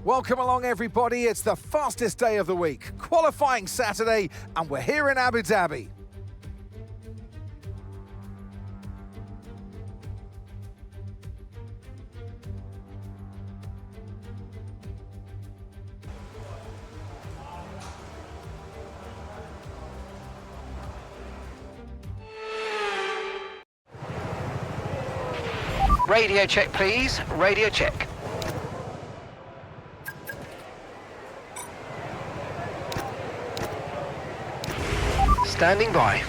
Welcome along, everybody. It's the fastest day of the week, qualifying Saturday, and we're here in Abu Dhabi. Radio check, please. Radio check. Standing by.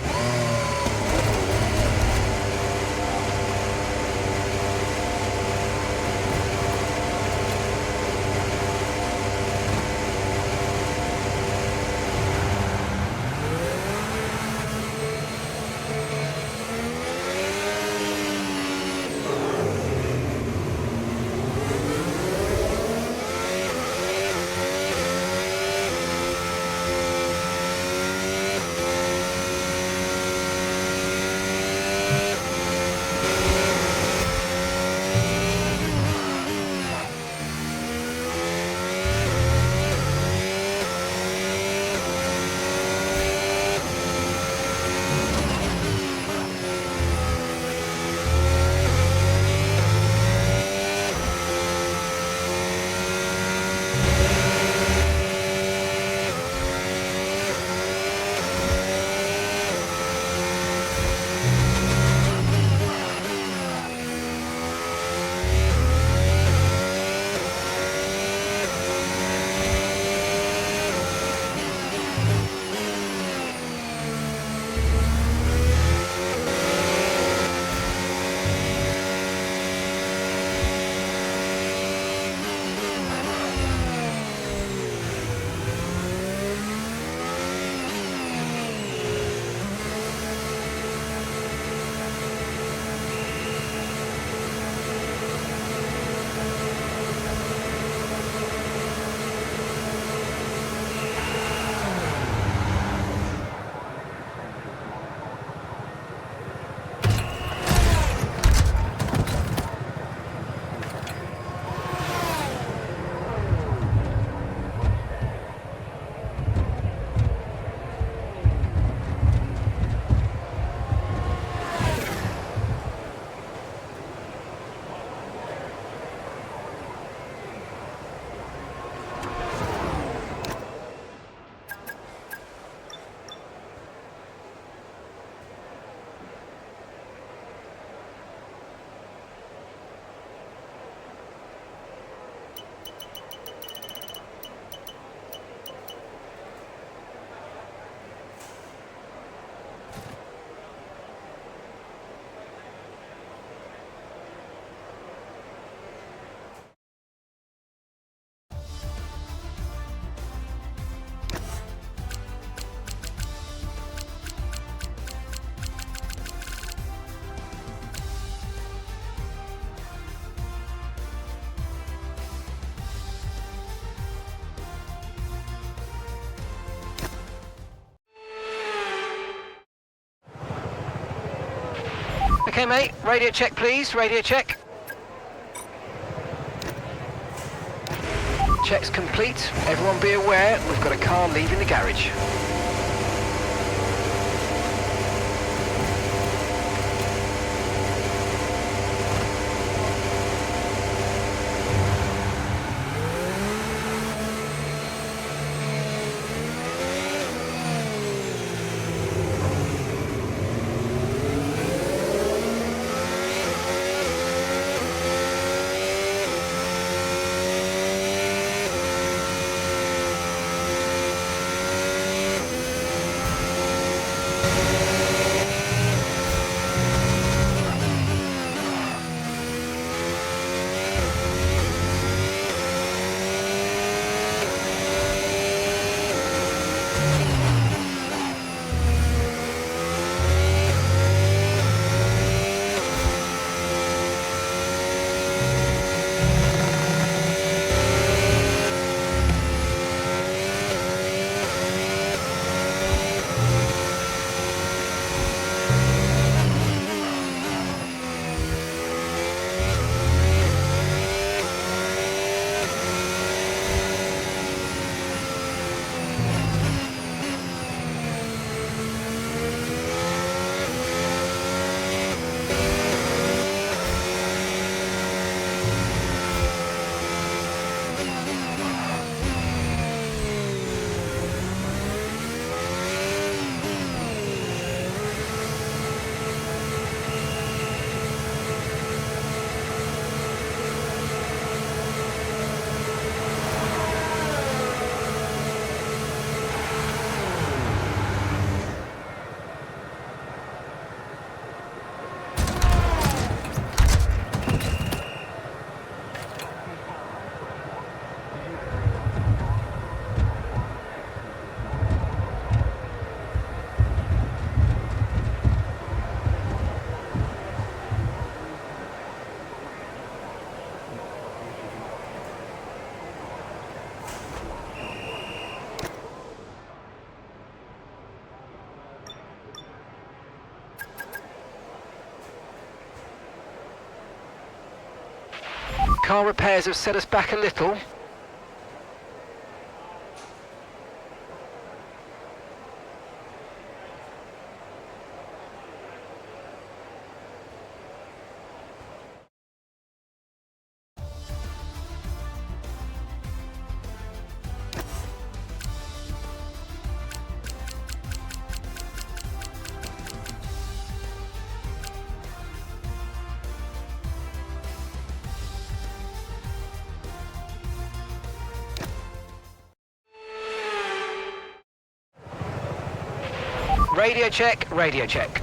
Okay, mate. Radio check, please. Radio check. Check's complete. Everyone be aware, we've got a car leaving the garage. car repairs have set us back a little. Radio check, radio check.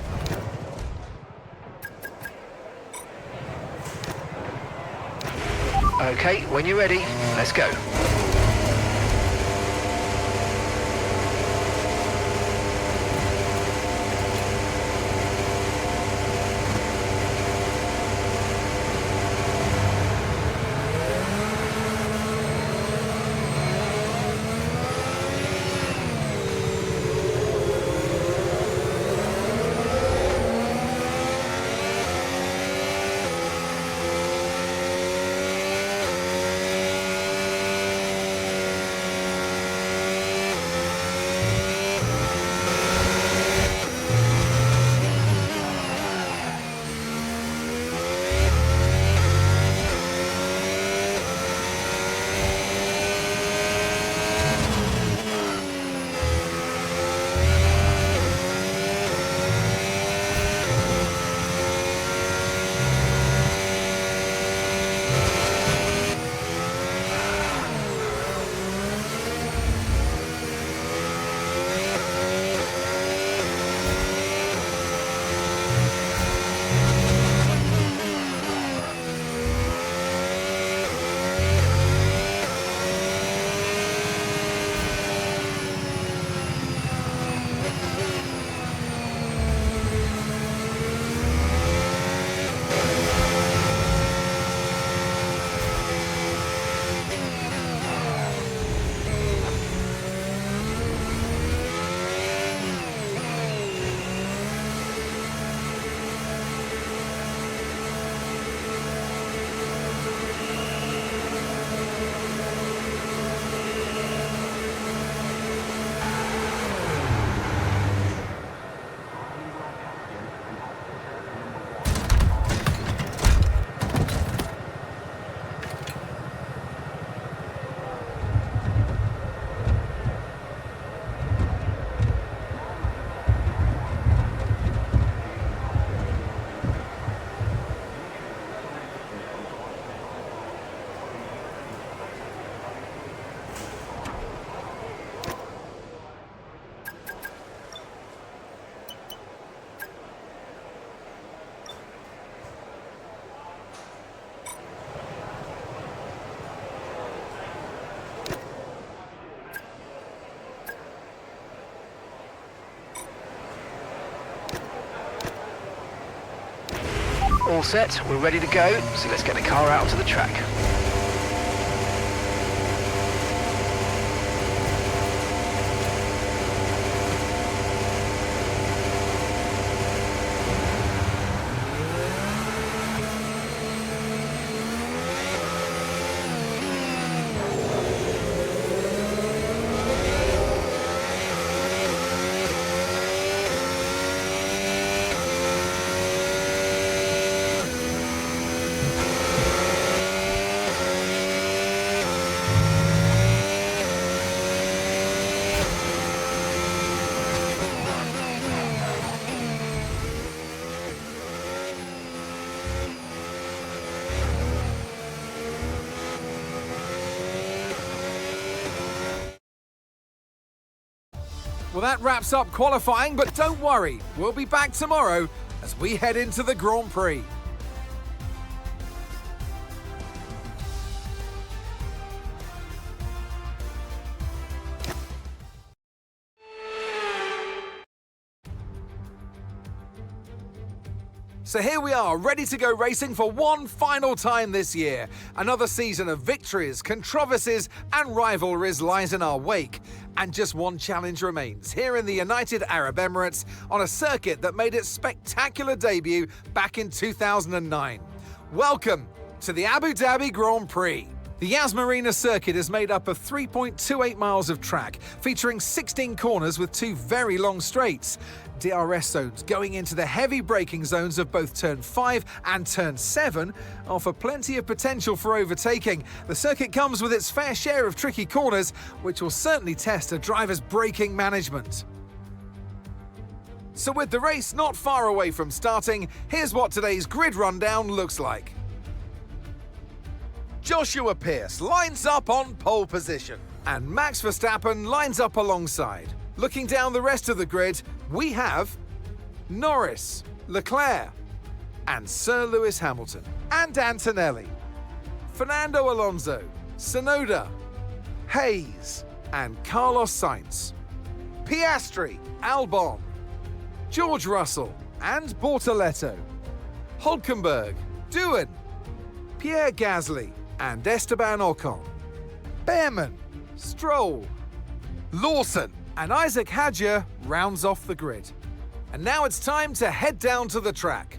Okay, when you're ready, let's go. All set, we're ready to go, so let's get the car out onto the track. Well, that wraps up qualifying, but don't worry, we'll be back tomorrow as we head into the Grand Prix. So here we are, ready to go racing for one final time this year. Another season of victories, controversies and rivalries lies in our wake. And just one challenge remains, here in the United Arab Emirates on a circuit that made its spectacular debut back in 2009. Welcome to the Abu Dhabi Grand Prix. The Yas Marina circuit is made up of 3.28 miles of track, featuring 16 corners with 2 very long straights. DRS zones going into the heavy braking zones of both Turn 5 and Turn 7 offer plenty of potential for overtaking. The circuit comes with its fair share of tricky corners, which will certainly test a driver's braking management. So with the race not far away from starting, here's what today's grid rundown looks like. Joshua Pearce lines up on pole position, and Max Verstappen lines up alongside. Looking down the rest of the grid, we have Norris, Leclerc, and Sir Lewis Hamilton, and Antonelli, Fernando Alonso, Tsunoda, Hayes, and Carlos Sainz, Piastri, Albon, George Russell, and Bortoletto, Hulkenberg, Doohan, Pierre Gasly, and Esteban Ocon, Behrman, Stroll, Lawson, and Isaac Hadjar rounds off the grid. And now it's time to head down to the track.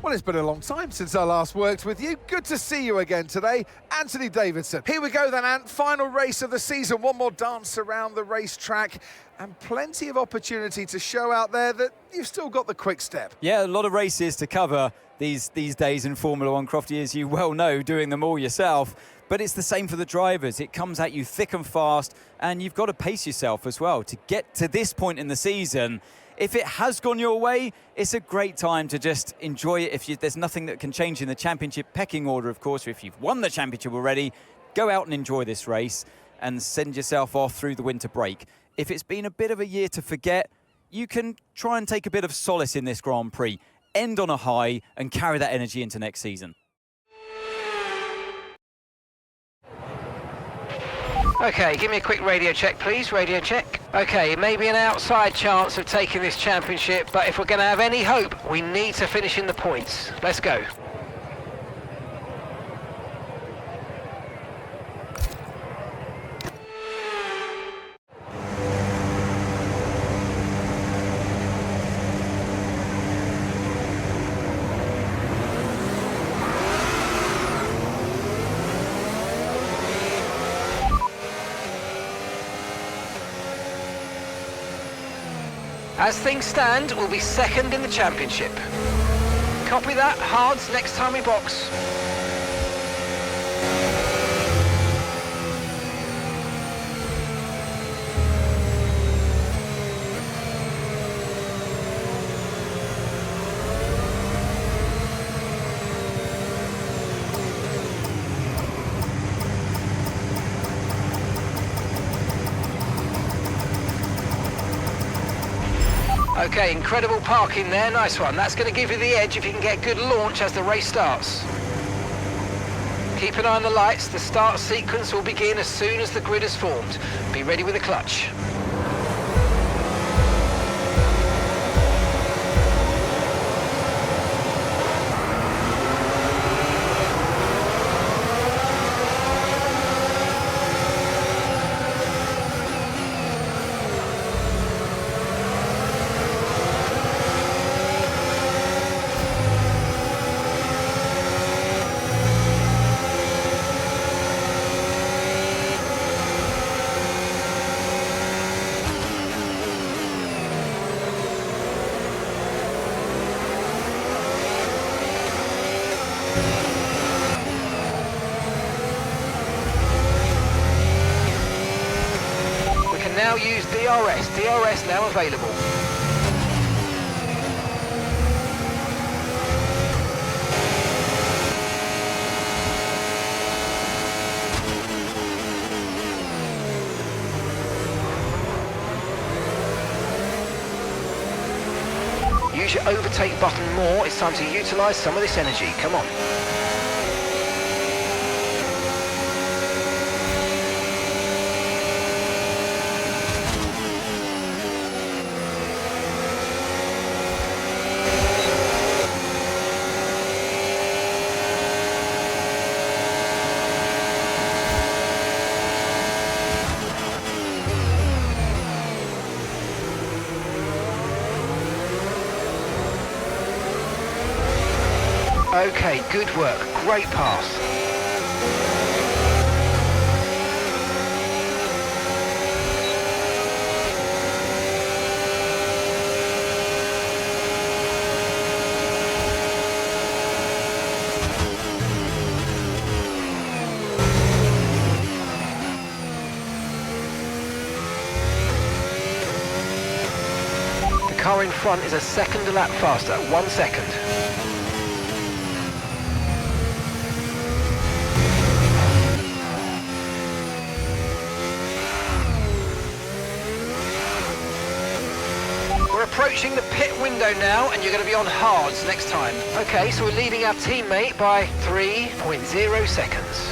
Well, it's been a long time since I last worked with you. Good to see you again today, Anthony Davidson. Here we go then, Ant. Final race of the season. One more dance around the racetrack and plenty of opportunity to show out there that you've still got the quick step. Yeah, a lot of races to cover these days in Formula One, Crofty, as you well know, doing them all yourself. But it's the same for the drivers. It comes at you thick and fast, and you've got to pace yourself as well to get to this point in the season. If it has gone your way, it's a great time to just enjoy it. There's nothing that can change in the championship pecking order, of course. If you've won the championship already, go out and enjoy this race and send yourself off through the winter break. If it's been a bit of a year to forget, you can try and take a bit of solace in this Grand Prix, end on a high, and carry that energy into next season. Okay, give me a quick radio check, please. Radio check. Okay, it may be an outside chance of taking this championship, but if we're going to have any hope, we need to finish in the points. Let's go. As things stand, we'll be second in the championship. Copy that, hards next time we box. Okay, incredible parking there, nice one. That's going to give you the edge if you can get good launch as the race starts. Keep an eye on the lights, the start sequence will begin as soon as the grid is formed. Be ready with the clutch. Now use DRS. DRS now available. Use your overtake button more. It's time to utilise some of this energy. Come on. Okay, good work. Great pass. The car in front is a second a lap faster, 1 second. We're approaching the pit window now, and you're going to be on hards next time. Okay, so we're leading our teammate by 3.0 seconds.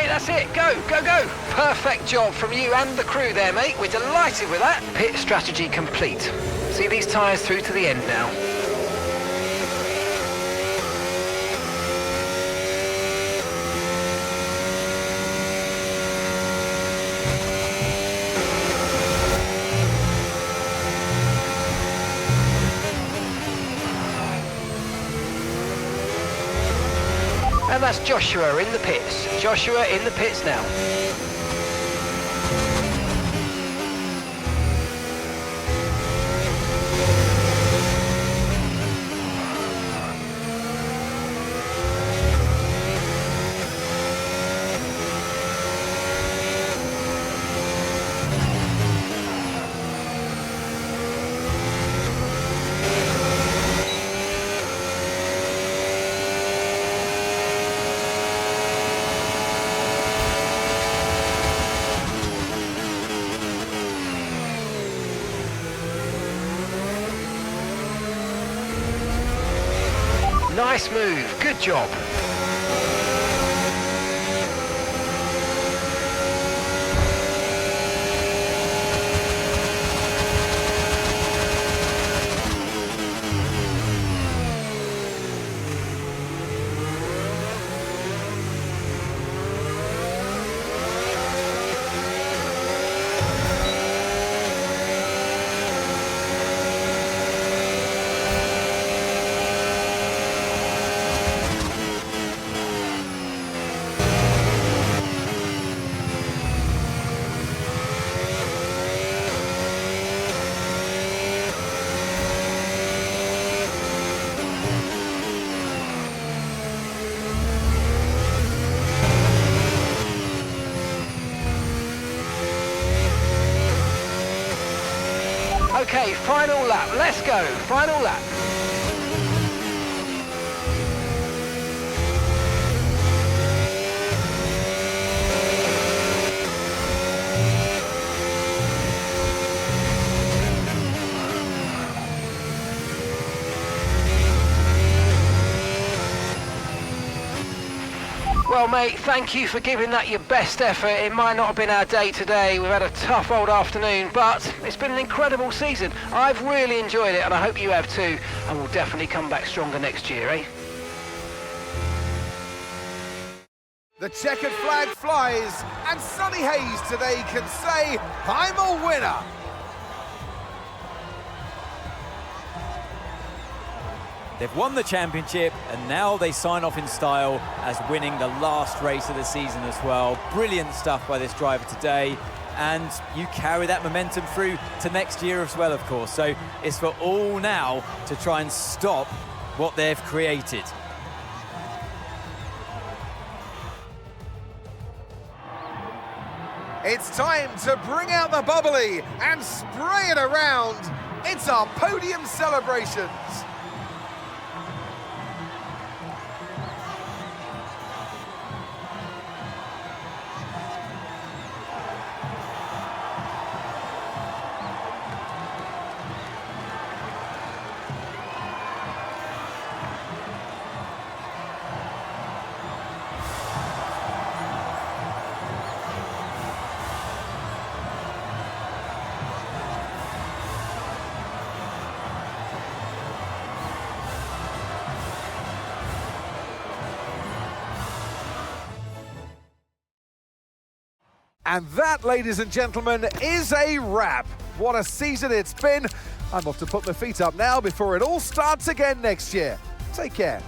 That's it, go, go, go. Perfect job from you and the crew there, mate. We're delighted with that. Pit strategy complete. See these tyres through to the end now. And that's Joshua in the pits. Joshua in the pits now. Nice move, good job. Okay, final lap, let's go, final lap. Well, mate, thank you for giving that your best effort. It might not have been our day today. We've had a tough old afternoon, but it's been an incredible season. I've really enjoyed it, and I hope you have too, and we'll definitely come back stronger next year, eh? The checkered flag flies, and Sonny Hayes today can say, I'm a winner. They've won the championship, and now they sign off in style as winning the last race of the season as well. Brilliant stuff by this driver today, and you carry that momentum through to next year as well, of course. So it's for all now to try and stop what they've created. It's time to bring out the bubbly and spray it around. It's our podium celebrations. And that, ladies and gentlemen, is a wrap. What a season it's been. I'm off to put my feet up now before it all starts again next year. Take care.